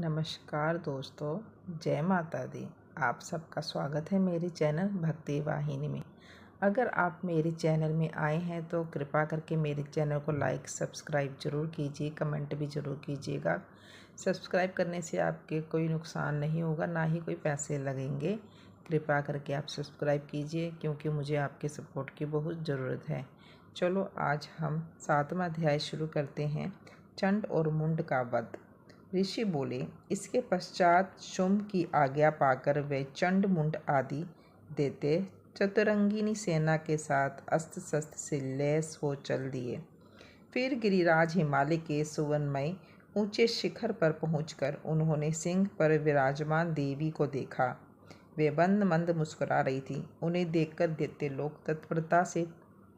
नमस्कार दोस्तों, जय माता दी। आप सबका स्वागत है मेरे चैनल भक्ति वाहिनी में। अगर आप मेरे चैनल में आए हैं तो कृपा करके मेरे चैनल को लाइक सब्सक्राइब ज़रूर कीजिए, कमेंट भी ज़रूर कीजिएगा। सब्सक्राइब करने से आपके कोई नुकसान नहीं होगा, ना ही कोई पैसे लगेंगे। कृपा करके आप सब्सक्राइब कीजिए क्योंकि मुझे आपके सपोर्ट की बहुत ज़रूरत है। चलो आज हम 7वां अध्याय शुरू करते हैं, चंड और मुंड का वध। ऋषि बोले, इसके पश्चात शुंभ की आज्ञा पाकर वे चंड मुंड आदि देते चतुरंगिनी सेना के साथ अस्त्र शस्त्र से लैस हो चल दिए। फिर गिरिराज हिमालय के सुवनमय ऊंचे शिखर पर पहुंचकर उन्होंने सिंह पर विराजमान देवी को देखा। वे मंद मंद मुस्कुरा रही थी। उन्हें देखकर दैत्य लोग तत्परता से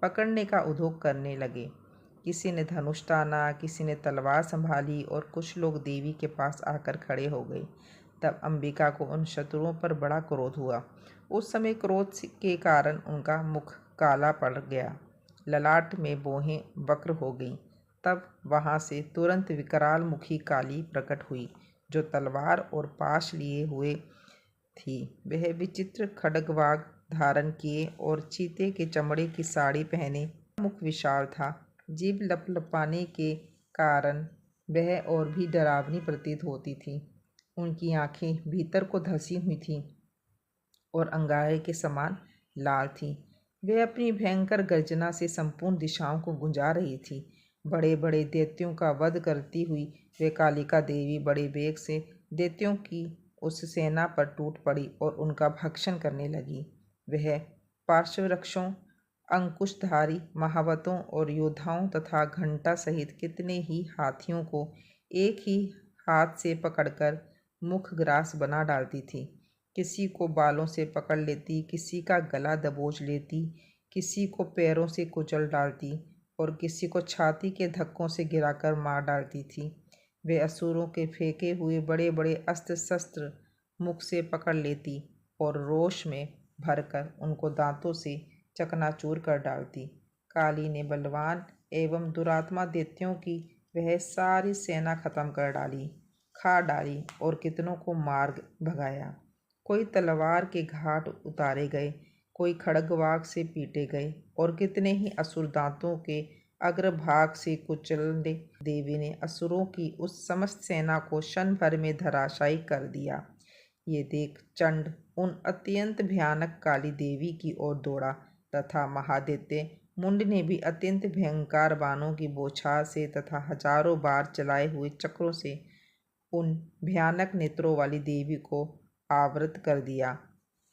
पकड़ने का उद्योग करने लगे। किसी ने धनुष ताना, किसी ने तलवार संभाली और कुछ लोग देवी के पास आकर खड़े हो गए। तब अंबिका को उन शत्रुओं पर बड़ा क्रोध हुआ। उस समय क्रोध के कारण उनका मुख काला पड़ गया, ललाट में भौहें वक्र हो गईं। तब वहां से तुरंत विकराल मुखी काली प्रकट हुई, जो तलवार और पाश लिए हुए थी। वह विचित्र खड्गवाग धारण किए और चीते के चमड़े की साड़ी पहने, मुख विशाल था। जीभ लपलपाने के कारण वह और भी डरावनी प्रतीत होती थी। उनकी आंखें भीतर को धंसी हुई थीं और अंगारे के समान लाल थीं। वह अपनी भयंकर गर्जना से संपूर्ण दिशाओं को गुंजा रही थी। बड़े बड़े दैत्यों का वध करती हुई वे कालिका देवी बड़े वेग से दैत्यों की उस सेना पर टूट पड़ी और उनका भक्षण करने लगी। वह पार्श्वरक्षों, अंकुशधारी महावतों और योद्धाओं तथा घंटा सहित कितने ही हाथियों को एक ही हाथ से पकड़कर मुखग्रास बना डालती थी। किसी को बालों से पकड़ लेती, किसी का गला दबोच लेती, किसी को पैरों से कुचल डालती और किसी को छाती के धक्कों से गिराकर मार डालती थी। वे असुरों के फेंके हुए बड़े बड़े अस्त्र शस्त्र मुख से पकड़ लेती और रोष में भरकर उनको दांतों से चकनाचूर कर डालती। काली ने बलवान एवं दुरात्मा दैत्यों की वह सारी सेना खत्म कर डाली, खा डाली और कितनों को मार भगाया। कोई तलवार के घाट उतारे गए, कोई खड्गवाग से पीटे गए और कितने ही असुर दांतों के अग्रभाग से कुचले। देवी ने असुरों की उस समस्त सेना को क्षण भर में धराशायी कर दिया। ये देख चंड उन अत्यंत भयानक काली देवी की ओर दौड़ा तथा महादैत्य मुंड ने भी अत्यंत भयंकर बाणों की बौछार से तथा हजारों बार चलाए हुए चक्रों से उन भयानक नेत्रों वाली देवी को आवृत कर दिया।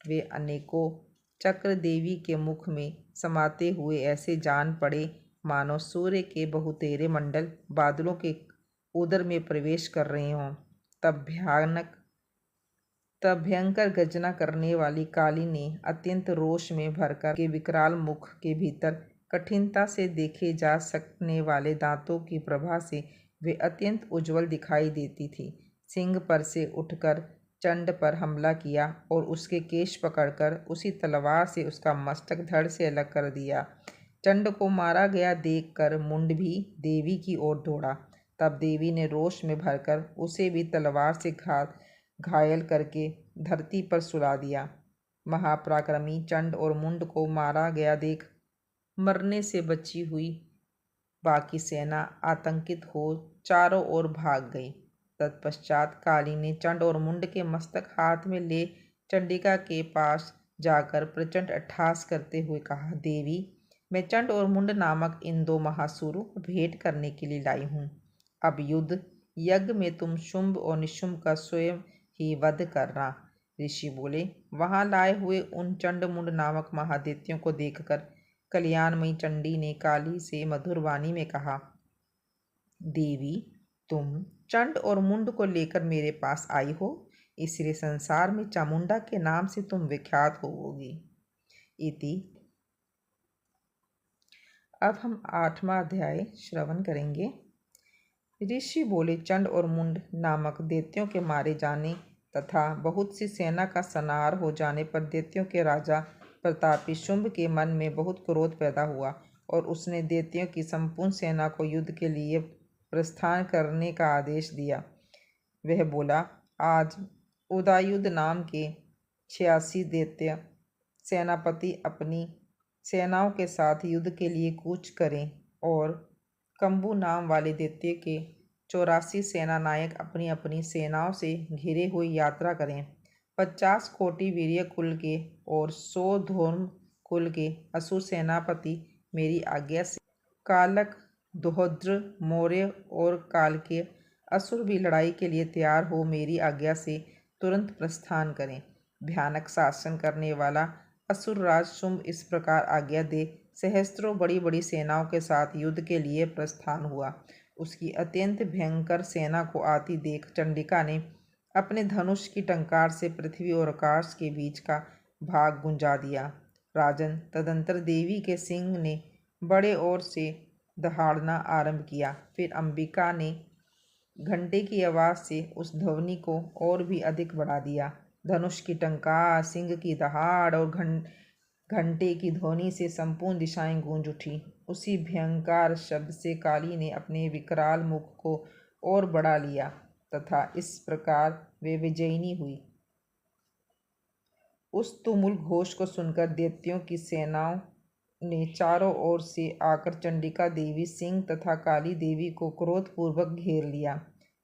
वे अनेकों चक्र देवी के मुख में समाते हुए ऐसे जान पड़े मानो सूर्य के बहुतेरे मंडल बादलों के उदर में प्रवेश कर रहे हों। तब भयंकर गर्जना करने वाली काली ने अत्यंत रोष में भरकर के विकराल मुख के भीतर कठिनता से देखे जा सकने वाले दांतों की प्रभा से वे अत्यंत उज्जवल दिखाई देती थी। सिंह पर से उठकर चंड पर हमला किया और उसके केश पकड़कर उसी तलवार से उसका मस्तक धड़ से अलग कर दिया। चंड को मारा गया देखकर मुंड भी देवी की ओर दौड़ा। तब देवी ने रोष में भरकर उसे भी तलवार से घायल करके धरती पर सुला दिया। महापराक्रमी चंड और मुंड को मारा गया देख मरने से बची हुई बाकी सेना आतंकित हो चारों ओर भाग गई। तत्पश्चात काली ने चंड और मुंड के मस्तक हाथ में ले चंडिका के पास जाकर प्रचंड अट्टहास करते हुए कहा, देवी, मैं चंड और मुंड नामक इन दो महासुरों को भेंट करने के लिए लाई हूँ। अब युद्ध यज्ञ में तुम शुंभ और निशुंभ का स्वयं ही वध करना। ऋषि बोले, वहां लाए हुए उन चंड मुंड नामक महादैत्यों को देखकर कल्याणमयी चंडी ने काली से मधुर वाणी में कहा, देवी, तुम चंड और मुंड को लेकर मेरे पास आई हो, इसलिए संसार में चामुंडा के नाम से तुम विख्यात होगी। इति। अब हम 8वां अध्याय श्रवण करेंगे। ऋषि बोले, चंड और मुंड नामक दैत्यों के मारे जाने तथा बहुत सी सेना का संहार हो जाने पर दैत्यों के राजा प्रतापी शुंभ के मन में बहुत क्रोध पैदा हुआ और उसने दैत्यों की संपूर्ण सेना को युद्ध के लिए प्रस्थान करने का आदेश दिया। वह बोला, आज उदयुद नाम के 86 दैत्य सेनापति अपनी सेनाओं के साथ युद्ध के लिए कूच करें और कंबू नाम वाले दैत्य के 84 सेना नायक अपनी अपनी सेनाओं से घिरे हुए यात्रा करें। 50 कोटि वीर्य कुल के और 100 धर्म कुल के असुर सेनापति मेरी आज्ञा से कालक, दोहद्र, मौर्य और काल के असुर भी लड़ाई के लिए तैयार हो मेरी आज्ञा से तुरंत प्रस्थान करें। भयानक शासन करने वाला असुरराज शुंभ इस प्रकार आज्ञा दे सहस्त्रों बड़ी बड़ी सेनाओं के साथ युद्ध के लिए प्रस्थान हुआ। उसकी अत्यंत भयंकर सेना को आती देख चंडिका ने अपने धनुष की टंकार से पृथ्वी और आकाश के बीच का भाग गुंजा दिया। राजन, तदंतर देवी के सिंह ने बड़े ओर से दहाड़ना आरंभ किया। फिर अंबिका ने घंटे की आवाज़ से उस ध्वनि को और भी अधिक बढ़ा दिया। धनुष की टंकार, सिंह की दहाड़ और घंटे की ध्वनि से संपूर्ण दिशाएं गूंज उठी। उसी भयंकर शब्द से काली ने अपने विकराल मुख को और बढ़ा लिया तथा इस प्रकार वे विजयिनी हुई। उस तुमुल घोष को सुनकर दैत्यों की सेनाओं ने चारों ओर से आकर चंडिका देवी, सिंह तथा काली देवी को क्रोधपूर्वक घेर लिया।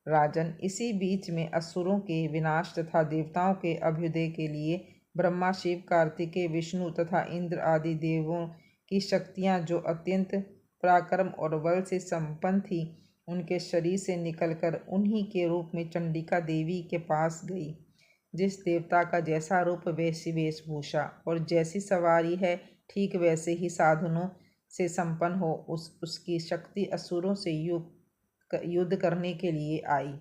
राजन, इसी बीच में असुरों के विनाश तथा देवताओं के अभ्युदय के लिए ब्रह्मा, शिव, कार्तिकेय, विष्णु तथा इंद्र आदि देवों की शक्तियां जो अत्यंत पराक्रम और बल से संपन्न थी, उनके शरीर से निकलकर उन्हीं के रूप में चंडिका देवी के पास गई। जिस देवता का जैसा रूप वैसी वेशभूषा और जैसी सवारी है, ठीक वैसे ही साधनों से संपन्न हो उसकी शक्ति असुरों से युद्ध करने के लिए आई।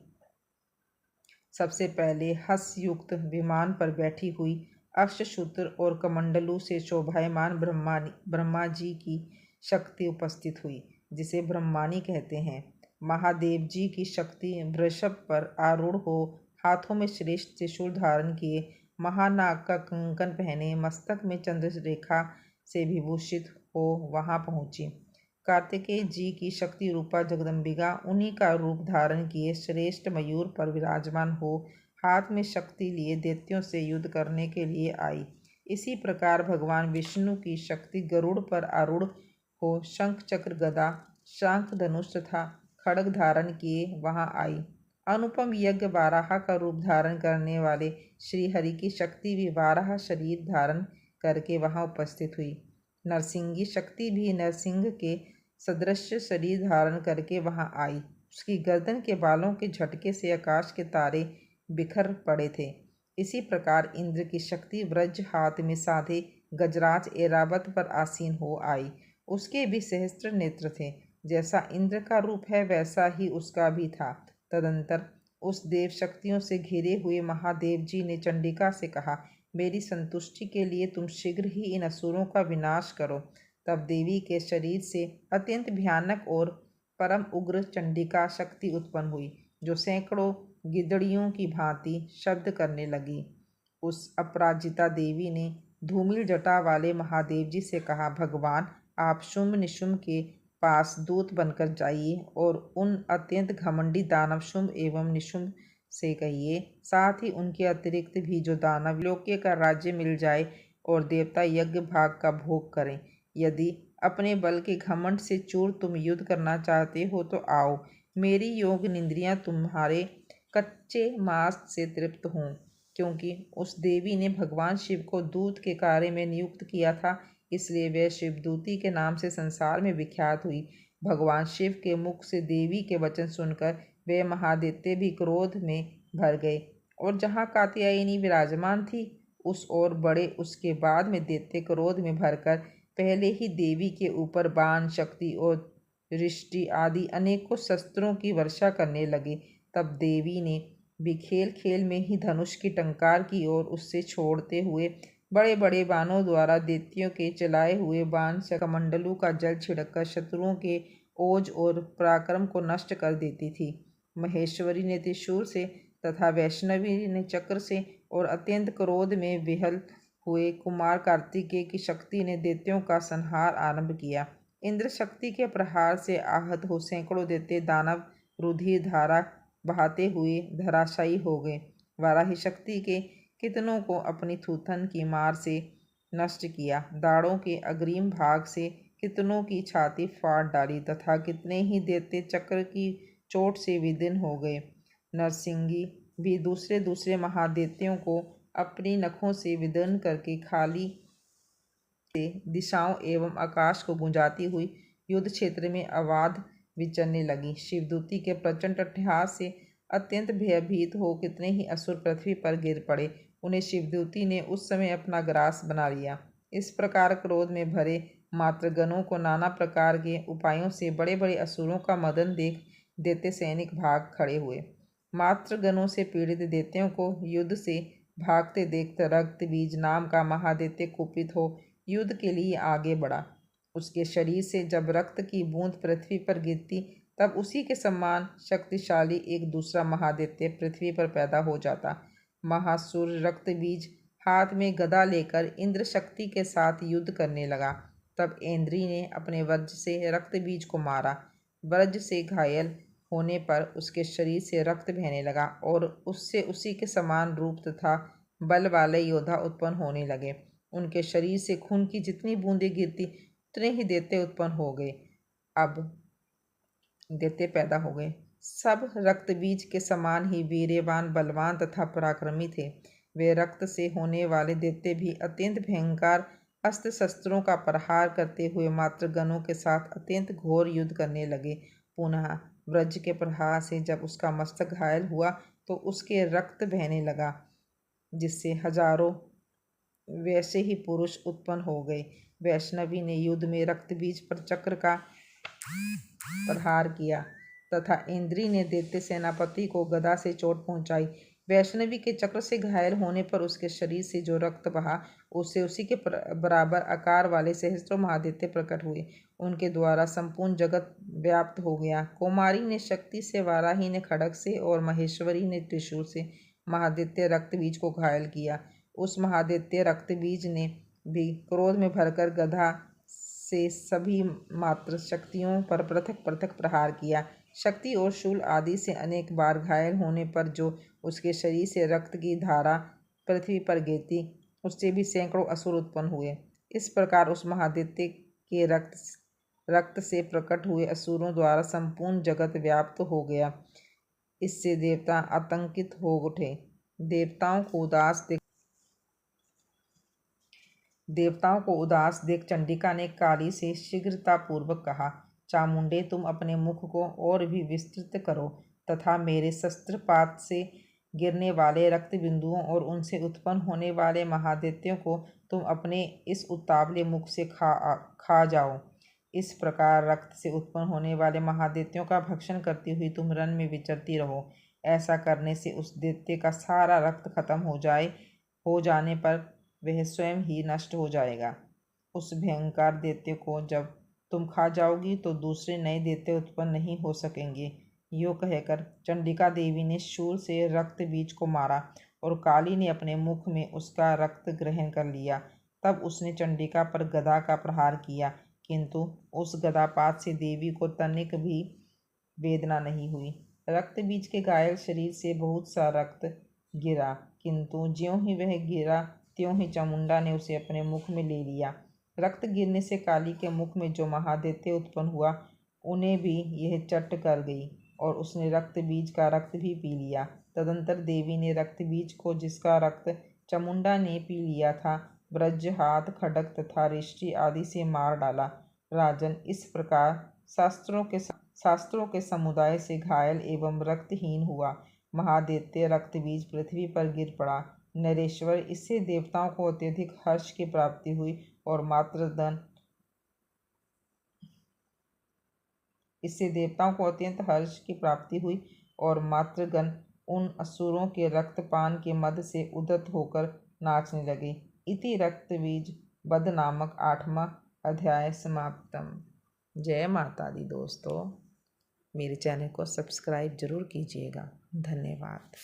सबसे पहले हंसयुक्त विमान पर बैठी हुई अश्वसूत्र और कमंडलू से शोभायमान ब्रह्मा जी की शक्ति उपस्थित हुई, जिसे ब्रह्मानी कहते हैं। महादेव जी की शक्ति वृषभ पर आरूढ़ हो, हाथों में श्रेष्ठ त्रिशूल धारण किए, महानाग का कंकन पहने, मस्तक में चंद्ररेखा से विभूषित हो वहां पहुंची। कार्तिकेय जी की शक्ति रूपा जगदम्बिका उन्हीं का रूप धारण किए श्रेष्ठ मयूर पर विराजमान हो हाथ में शक्ति लिए दैत्यों से युद्ध करने के लिए आई। इसी प्रकार भगवान विष्णु की शक्ति गरुड़ पर आरूढ़ हो शंख, चक्र, गदा, शांख, धनुष तथा खड्ग धारण किए वहां आई। अनुपम यज्ञ वाराह का रूप धारण करने वाले श्रीहरि की शक्ति भी वाराह शरीर धारण करके वहां उपस्थित हुई। नरसिंगी शक्ति भी नरसिंह के सदृश शरीर धारण करके वहां आई। उसकी गर्दन के बालों के झटके से आकाश के तारे बिखर पड़े थे। इसी प्रकार इंद्र की शक्ति व्रज हाथ में साधे गजराज ऐरावत पर आसीन हो आई। उसके भी सहस्त्र नेत्र थे। जैसा इंद्र का रूप है वैसा ही उसका भी था। तदंतर उस देव शक्तियों से घिरे हुए महादेव जी ने चंडिका से कहा, मेरी संतुष्टि के लिए तुम शीघ्र ही इन असुरों का विनाश करो। तब देवी के शरीर से अत्यंत भयानक और परम उग्र चंडिका शक्ति उत्पन्न हुई, जो सैकड़ों गिदड़ियों की भांति शब्द करने लगी। उस अपराजिता देवी ने धूमिल जटा वाले महादेव जी से कहा, भगवान, आप शुंभ निशुंभ के पास दूत बनकर जाइए और उन अत्यंत घमंडी दानव शुंभ एवं निशुंभ से कहिए, साथ ही उनके अतिरिक्त भी जो दानव लोके का राज्य मिल जाए और देवता यज्ञ भाग का भोग करें। यदि अपने बल के घमंड से चूर तुम युद्ध करना चाहते हो तो आओ, मेरी योग निंद्रियां तुम्हारे कच्चे मांस से तृप्त हों। क्योंकि उस देवी ने भगवान शिव को दूत के कार्य में नियुक्त किया था, इसलिए वह शिवदूती के नाम से संसार में विख्यात हुई। भगवान शिव के मुख से देवी के वचन सुनकर वे महादैत्य भी क्रोध में भर गए और जहाँ कात्यायनी विराजमान थी उस ओर बढ़े। उसके बाद में दैत्य क्रोध में भरकर पहले ही देवी के ऊपर बाण, शक्ति और दृष्टि आदि अनेकों शस्त्रों की वर्षा करने लगे। तब देवी ने भी खेल खेल में ही धनुष की टंकार की और उससे छोड़ते हुए बड़े बड़े बाणों द्वारा दैत्यों के चलाए हुए बाण से कमंडलू का जल छिड़ककर शत्रुओं के ओज और पराक्रम को नष्ट कर देती थी। महेश्वरी ने त्रिशूल से तथा वैष्णवी ने चक्र से और अत्यंत क्रोध में विहल हुए कुमार कार्तिकेय की शक्ति ने दैत्यों का संहार आरंभ किया। इंद्र शक्ति के प्रहार से आहत हो सैकड़ों दैत्य दानव रुधिर धारा बहाते हुए धराशायी हो गए। वाराही शक्ति के कितनों को अपनी थूथन की मार से नष्ट किया, दाढ़ों के अग्रिम भाग से कितनों की छाती फाड़ डाली तथा कितने ही दैत्य चक्र की चोट से विदीर्ण हो गए। नरसिंगी भी दूसरे दूसरे महादैत्यों को अपनी नखों से विदीर्ण करके खाली से दिशाओं एवं आकाश को गुंजाती हुई युद्ध क्षेत्र में अबाध विचरने लगी। शिवदूती के प्रचंड अट्टहास से अत्यंत भयभीत हो कितने ही असुर पृथ्वी पर गिर पड़े। उन्हें शिवदूती ने उस समय अपना ग्रास बना लिया। इस प्रकार क्रोध में भरे मातृगणों को नाना प्रकार के उपायों से बड़े बड़े असुरों का मदन देख दैत्य सैनिक भाग खड़े हुए। मातृगणों से पीड़ित दैत्यों को युद्ध से भागते देखकर रक्तबीज नाम का महादैत्य कुपित हो युद्ध के लिए आगे बढ़ा। उसके शरीर से जब रक्त की बूंद पृथ्वी पर गिरती तब उसी के समान शक्तिशाली एक दूसरा महादैत्य पृथ्वी पर पैदा हो जाता। महासुर रक्तबीज हाथ में गदा लेकर इंद्र शक्ति के साथ युद्ध करने लगा। तब इंद्री ने अपने वज्र से रक्तबीज को मारा। वज्र से घायल होने पर उसके शरीर से रक्त बहने लगा और उससे उसी के समान रूप तथा बल वाले योद्धा उत्पन्न होने लगे। उनके शरीर से खून की जितनी बूंदें गिरती उतने ही दैत्य उत्पन्न हो गए। अब दैत्य पैदा हो गए। सब रक्तबीज के समान ही वीर्यवान, बलवान तथा पराक्रमी थे। वे रक्त से होने वाले दैत्य भी अत्यंत भयंकर अस्त्र शस्त्रों का प्रहार करते हुए मातृगणों के साथ अत्यंत घोर युद्ध करने लगे। पुनः वज्र के प्रहार से जब उसका मस्तक घायल हुआ तो उसके रक्त बहने लगा, जिससे हजारों वैसे ही पुरुष उत्पन्न हो गए। वैष्णवी ने युद्ध में रक्तबीज पर चक्र का प्रहार किया तथा इंद्री ने दैत्य सेनापति को गदा से चोट पहुंचाई। वैष्णवी के चक्र से घायल होने पर उसके शरीर से जो रक्त बहा उससे उसी के बराबर आकार वाले सहस्त्रों महादैत्य प्रकट हुए। उनके द्वारा संपूर्ण जगत व्याप्त हो गया। कुमारी ने शक्ति से, वाराही ने खड्ग से और महेश्वरी ने त्रिशूल से महादैत्य रक्तबीज को घायल किया। उस महादैत्य रक्तबीज ने भी क्रोध में भरकर गदा से सभी मात्र शक्तियों पर पृथक पृथक प्रहार किया। शक्ति और शूल आदि से अनेक बार घायल होने पर जो उसके शरीर से रक्त की धारा पृथ्वी पर गिरती उससे भी सैकड़ों असुर उत्पन्न हुए। इस प्रकार उस महादैत्य के रक्त से प्रकट हुए असुरों द्वारा संपूर्ण जगत व्याप्त हो गया। इससे देवता आतंकित हो उठे। देवताओं को उदास देख चंडिका ने काली से शीघ्रतापूर्वक कहा, चामुंडे, तुम अपने मुख को और भी विस्तृत करो तथा मेरे शस्त्रपात से गिरने वाले रक्त बिंदुओं और उनसे उत्पन्न होने वाले महादैत्यों को तुम अपने इस उतावले मुख से खा जाओ। इस प्रकार रक्त से उत्पन्न होने वाले महादैत्यों का भक्षण करती हुई तुम रण में विचरती रहो। ऐसा करने से उस दैत्य का सारा रक्त खत्म हो जाने पर वह स्वयं ही नष्ट हो जाएगा। उस भयंकर दैत्य को जब तुम खा जाओगी तो दूसरे नए दैत्य उत्पन्न नहीं हो सकेंगे। यो कहकर चंडिका देवी ने शूल से रक्त बीज को मारा और काली ने अपने मुख में उसका रक्त ग्रहण कर लिया। तब उसने चंडिका पर गदा का प्रहार किया, किंतु उस गदापात से देवी को तनिक भी वेदना नहीं हुई। रक्त बीज के घायल शरीर से बहुत सा रक्त गिरा, किंतु ज्यों ही वह गिरा त्यों ही चामुंडा ने उसे अपने मुख में ले लिया। रक्त गिरने से काली के मुख में जो महादैत्य उत्पन्न हुआ उन्हें भी यह चट कर गई और उसने रक्त बीज का रक्त भी पी लिया। तदंतर देवी ने रक्त बीज को, जिसका रक्त चामुंडा ने पी लिया था, वज्र, हाथ, खड्ग तथा रिष्टि आदि से मार डाला। राजन, इस प्रकार शास्त्रों के समुदाय से घायल एवं रक्तहीन हुआ महादैत्य रक्तबीज पृथ्वी पर गिर पड़ा। नरेश्वर, इससे देवताओं को अत्यधिक हर्ष की प्राप्ति हुई और मातृगण उन असुरों के रक्तपान के मद से उद्यत होकर नाचने लगे। इति रक्तबीज वध नामक 8वां अध्याय समाप्तम। जय माता दी दोस्तों, मेरे चैनल को सब्सक्राइब जरूर कीजिएगा। धन्यवाद।